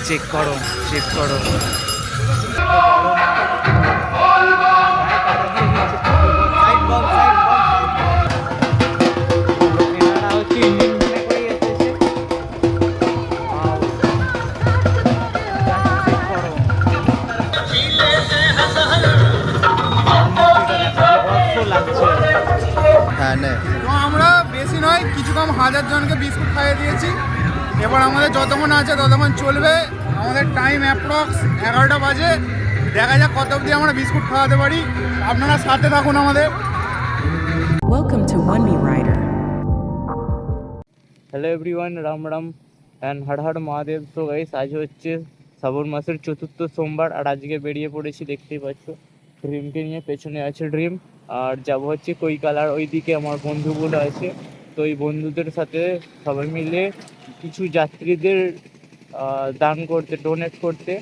Check করো check করো আমরা বেশি নয় কিছু কম 1000 জনকে বিস্কুট খাইয়ে দিয়েছি। এবার আমাদের যতক্ষণ আছে ততক্ষণ চলবে। আমাদের টাইম অ্যাপ্রক্স 11টা বাজে। দেখা যাক কত অবধি আমরা বিস্কুট খাওয়াতে পারি। আপনারা সাথে থাকুন আমাদের। Welcome to One Me Rider. Hello everyone, Ram Ram and Har Har Mahadev. তো গাইস, আজ হচ্ছে শ্রাবণ মাসের 4র্থ সোমবার আর আজকে বেরিয়ে পড়েছি, দেখতেই পাচ্ছ ড্রিমকে নিয়ে। পেছনে আছে ড্রিম আর যাব হচ্ছে কৈকালার ওইদিকে আমার বন্ধুগুলো আছে। তো এই বন্ধুদের সাথে সবাই মিলে কিছু যাত্রীদের দান করতে, ডোনেট করতে।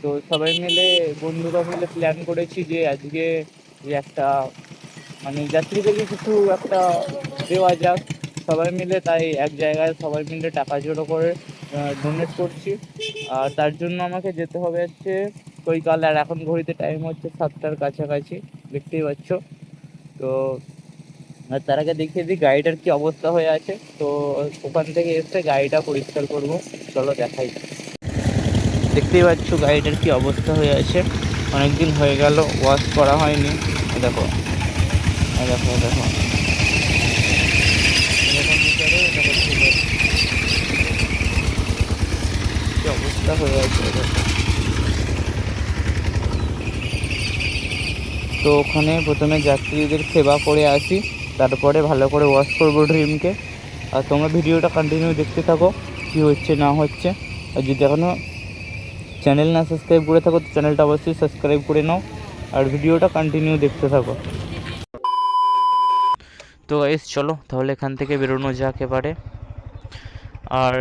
তো সবাই মিলে বন্ধুরা মিলে প্ল্যান করেছি যে আজকে একটা মানে যাত্রীদেরকে কিছু একটা দেওয়া যাক সবাই মিলে। তাই এক জায়গায় সবাই মিলে টাকা জড়ো করে ডোনেট করছি। আর তার জন্য আমাকে যেতে হবে হচ্ছে কৈকালার। এখন ঘড়িতে টাইম হচ্ছে 7টার কাছাকাছি, দেখতেই পাচ্ছ। তো তার আগে দেখিয়ে দিই গাড়িটার কি অবস্থা হয়ে আছে। তো ওখান থেকে এসে গাড়িটা পরিষ্কার করব, চলো দেখাই। দেখতেই পাচ্ছ গাড়িটার কি অবস্থা হয়ে আছে, অনেকদিন হয়ে গেল ওয়াশ করা হয়নি। দেখো দেখো দেখো কি অবস্থা হয়ে আছে। তো ওখানে প্রথমে যাত্রীদের সেবা করে আসি, তারপরে ভালো করে ওয়াশ করবো ড্রিমকে। আর তোমরা ভিডিওটা কন্টিনিউ দেখতে থাকো কি হচ্ছে না হচ্ছে। আর যদি এখনও চ্যানেল না সাবস্ক্রাইব করে থাকো তো চ্যানেলটা অবশ্যই সাবস্ক্রাইব করে নাও আর ভিডিওটা কন্টিনিউ দেখতে থাকো। তো গাইস চলো তাহলে এখান থেকে বেরোনো যাক এবারে। আর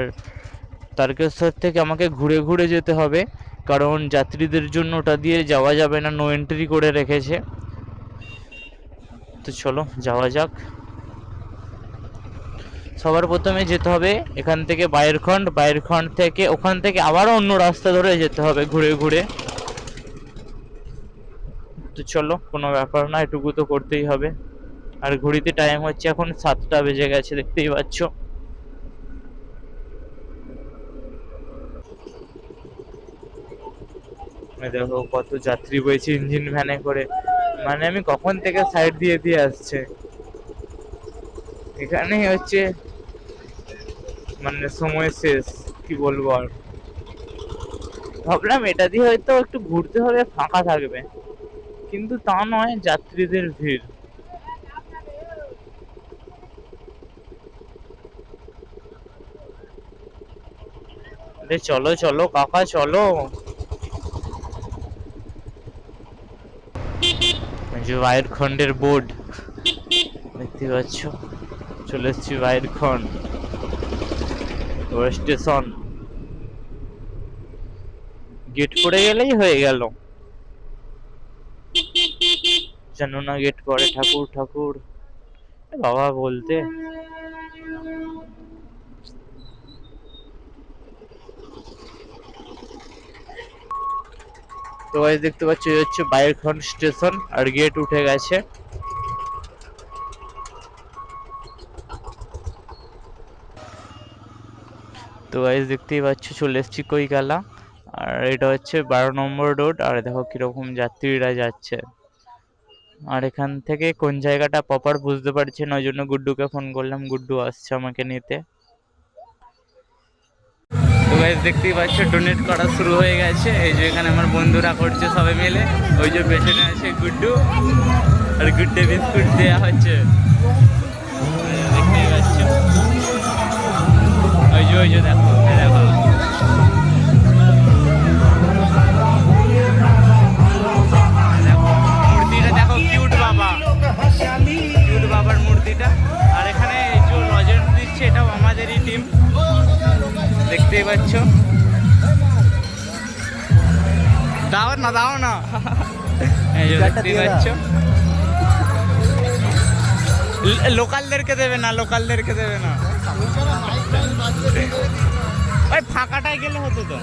তারকেশ্বর থেকে আমাকে ঘুরে ঘুরে যেতে হবে, কারণ যাত্রীদের জন্য ওটা দিয়ে যাওয়া যাবে না, নো এন্ট্রি করে রেখেছে। তো চলো যাওয়া যাক। সবার প্রথমে যেতে হবে এখান থেকে বায়েরখন্ড, বায়েরখন্ড থেকে ওখান থেকে আবারও অন্য রাস্তা ধরে যেতে হবে ঘুরে ঘুরে। তো চলো, কোনো ব্যাপার না, এটুকু তো করতেই হবে। আর ঘড়িতে টাইম হচ্ছে এখন 7টা বেজে গেছে, দেখতেই পাচ্ছ। দেখো কত যাত্রী বইছে ইঞ্জিন ভ্যানে করে, মানে আমি কখন থেকে সাইড দিয়ে দিয়ে আসছে। এখানেই হচ্ছে মানে সময় শেষ, কি বলবো আর। ভাবলাম এটা দিয়ে হয়তো একটু ঘুরতে হবে, ফাঁকা থাকবে, কিন্তু তা নয়, যাত্রীদের ভিড়। চলো চলো কাকা চলো। যে বায়েরখন্ডের বোর্ড দেখতে পাচ্ছ, চলে এসছি বায়েরখন্ড স্টেশন। গেট করে গেলেই হয়ে গেল, জানো না গেট করে ঠাকুর ঠাকুর বাবা বলতে। তো গাইস দেখতে পাচ্ছ এই হচ্ছে বায়েরখন্ড স্টেশন আর গেট উঠে গেছে। তো গাইস দেখতেই পাচ্ছ চলে এসেছি কৈকালা। আর এটা হচ্ছে 12 নম্বর রোড। আর দেখো কিরকম যাত্রীরা যাচ্ছে। আর এখান থেকে কোন জায়গাটা প্রপার বুঝতে পারছি না, ওই জন্য গুড্ডুকে ফোন করলাম, গুড্ডু আসছে আমাকে নিতে। তো গাইস দেখতেই পাচ্ছ ডোনেট করা শুরু হয়ে গেছে। এই যে এখানে আমার বন্ধুরা করছে সবাই মিলে, ওই যে পেছনে আছে গুড্ডু, আর গুড্ডে বিস্কুট দেওয়া হচ্ছে, দেখতেই পাচ্ছ। ওই যে দেখো দেখো মূর্তিটা দেখো, কিউট বাবা। না, দাও না। এই যে দেখতেই পাচ্ছ, লোকালদেরকে দেবে না, লোকালদেরকে দেবে না, ওই ফাঁকাটায় গেলে হতো তো।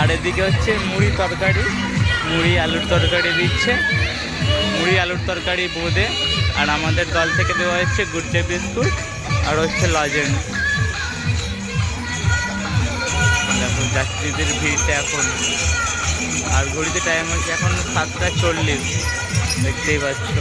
আর এদিকে হচ্ছে মুড়ি তরকারি, মুড়ি আলুর তরকারি দিচ্ছে, মুড়ি আলুর তরকারি বোঁদে। আর আমাদের দল থেকে দেওয়া হচ্ছে গুড ডে বিস্কুট আর হচ্ছে লজেন্স। দেখো যাত্রীদের ভিড়টা এখন, আর ঘড়িতে টাইম হচ্ছে এখন 7:40, দেখতেই পাচ্ছ।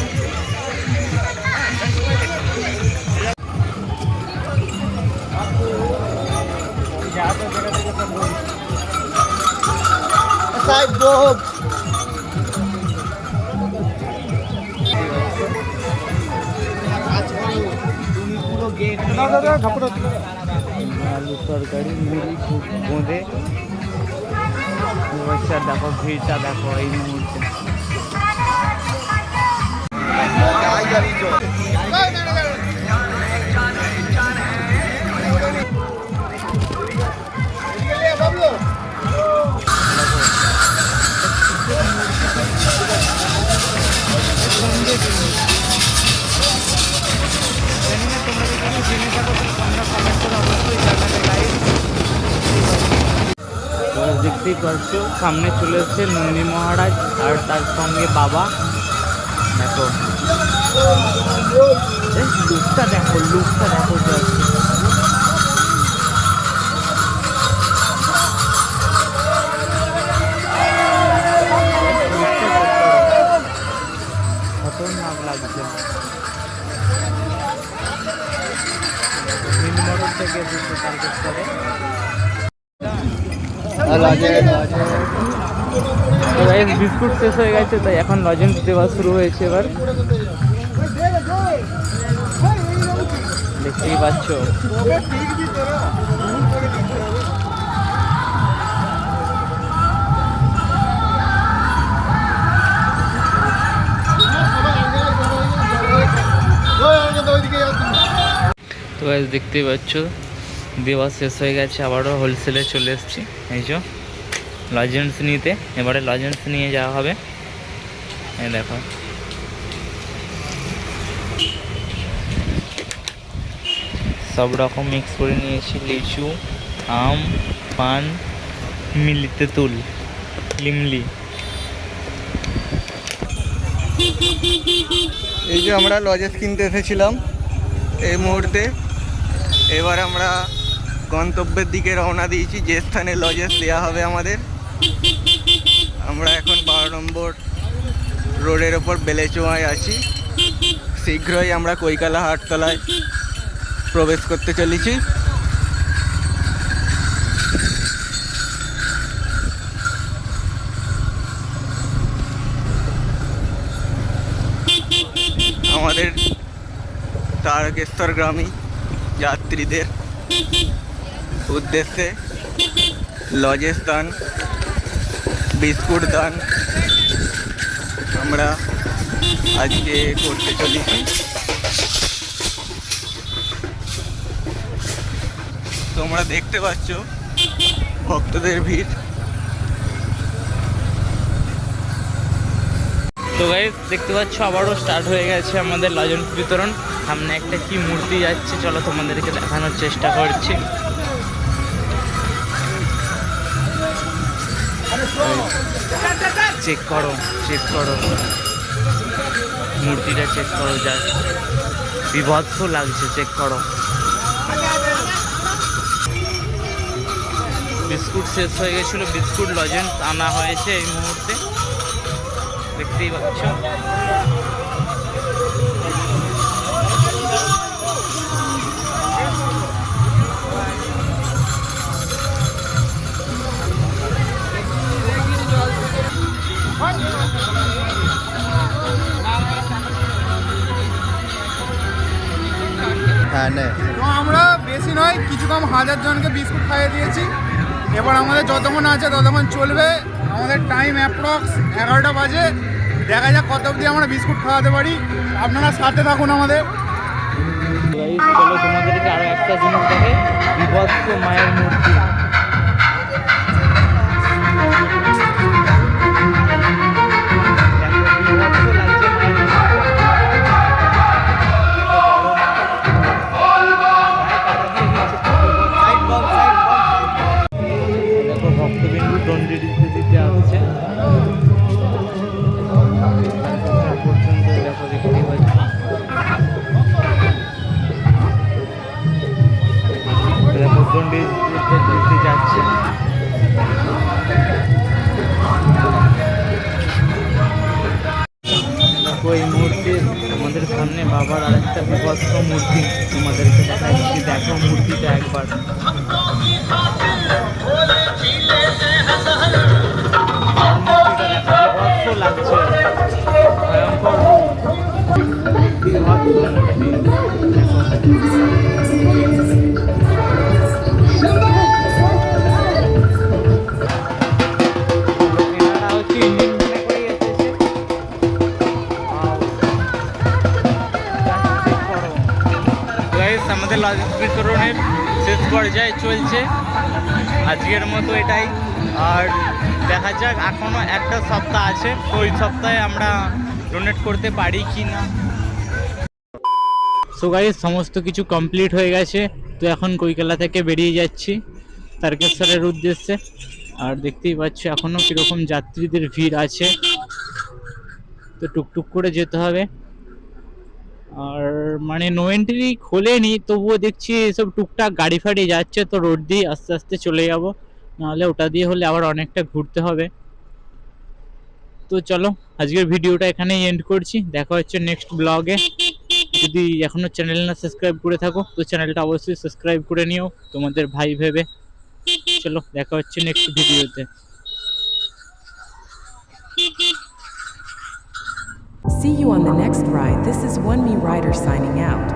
আলুর তরকারি, মুড়ি বোঁদে। দেখো ভিড়টা দেখো এই মুহূর্তে। দেখতেই পাচ্ছ সামনে চলে এসছে নন্দী মহারাজ আর তার সঙ্গে বাবা। দেখো লুকটা দেখো, লুকটা দেখো just। খতরনাক লাগছে। মিল মোটর থেকে এসেছে টার্গেট করে। বিস্কুট শেষ হয়ে গেছে, তাই এখন লজেন্স দেওয়া শুরু হয়েছে। এবার দেখতেই পাচ্ছ তো গাইস, দেখতেই পাচ্ছ দেওয়া শেষ হয়ে গেছে, আবারও হোলসেলে চলে এসেছি। এই যে লজেন্স নিতে, এবারে লজেন্স নিয়ে যাওয়া হবে। এই দেখো সব রকম মিক্স করে নিয়েছি, লিচু, আম, পান, মিলি, তেঁতুল, লিমলি। এই যে আমরা লজেস কিনতে এসেছিলাম এই মুহূর্তে, এবার আমরা গন্তব্যের দিকে রওনা দিয়েছি, যে স্থানে লজেস দেওয়া হবে আমাদের। আমরা এখন 12 নম্বর রোডের ওপর বেলেচোয়ায় আছি। শীঘ্রই আমরা কৈকালা হাটতলায় প্রবেশ করতে চলেছি। আমাদের তারকেশ্বরগ্রামী যাত্রীদের উদ্দেশ্যে লজেস দান, বিস্কুট দান আমরা আজকে করতে চলেছি। তোমরা দেখতে পাচ্ছ ভক্তদের ভিড়। তো গাইস দেখতে পাচ্ছ আবারও স্টার্ট হয়ে গেছে আমাদের লজেন্স বিতরণ। সামনে একটা কি মূর্তি যাচ্ছে, চলো তোমাদেরকে দেখানোর চেষ্টা করছি। চেক করো, চেক করো মূর্তিটা, চেক করো, যা বিভৎস লাগছে, চেক করো। বিস্কুট শেষ হয়ে গেছিল, বিস্কুট লজেন্স আনা হয়েছে এই মুহূর্তে, দেখতেই পাচ্ছ। তো আমরা বেশি নয়, কিছু কম 1000 জনকে বিস্কুট খাইয়ে দিয়েছি। এবার আমাদের যতক্ষণ আছে ততক্ষণ চলবে। আমাদের টাইম অ্যাপ্রক্স 11টা বাজে। দেখা যাক কত অবধি আমরা বিস্কুট খাওয়াতে পারি। আপনারা সাথে থাকুন আমাদের। চলো তোমাদেরকে আরো একটা জিনিস দেখে, বিভৎস মায়ের মূর্তি। দেখো ভক্তবিন্দু দণ্ডি দিতে দিতে আসছে পর্যন্ত, দেখো দেখতেই পাচ্ছি। দেখো দণ্ডি দিতে যাচ্ছে। দেখো এই মুহূর্তে আমাদের সামনে বাবার আরেকটা বিভৎস মূর্তি তোমাদেরকে দেখাচ্ছি। দেখো মূর্তিটা একবার। বিভৎস লাগছে, ভয়ঙ্কর বিভৎস মূর্তি। এনারা হচ্ছে ইঞ্জিন মনে করে এসেছে। গাইস, আমাদের লজেন্স বিতরণের শেষ পর্যায়ে চলছে আজকের মতো এটাই। আর দেখা যাক, এখনও একটা সপ্তাহ আছে, তো ওই সপ্তাহে আমরা ডোনেট করতে পারি কি না। সো গাইস, সমস্ত কিছু কমপ্লিট হয়ে গেছে। তো এখন কৈকালা থেকে বেরিয়ে যাচ্ছি তারকেশ্বরের উদ্দেশ্যে। আর দেখতেই পাচ্ছ এখনও কীরকম যাত্রীদের ভিড় আছে, তো টুকটুক করে যেতে হবে। আর মানে নো এন্ট্রি খোলেনি, তবুও দেখছি এসব টুকটাক গাড়ি ফাড়ি যাচ্ছে, তো রোড দিয়ে আস্তে আস্তে চলে যাব, নাহলে ওটা দিয়ে হলে আবার অনেকটা ঘুরতে হবে। তো চলো, আজকের ভিডিওটা এখানেই এন্ড করছি। দেখা হচ্ছে নেক্সট ব্লগে। যদি এখনো চ্যানেল না সাবস্ক্রাইব করে থাকো, তো চ্যানেলটা অবশ্যই সাবস্ক্রাইব করে নিও তোমাদের ভাই ভেবে। চলো, দেখা হচ্ছে নেক্সট ভিডিওতে। See you on the next ride. This is One Me Rider signing out.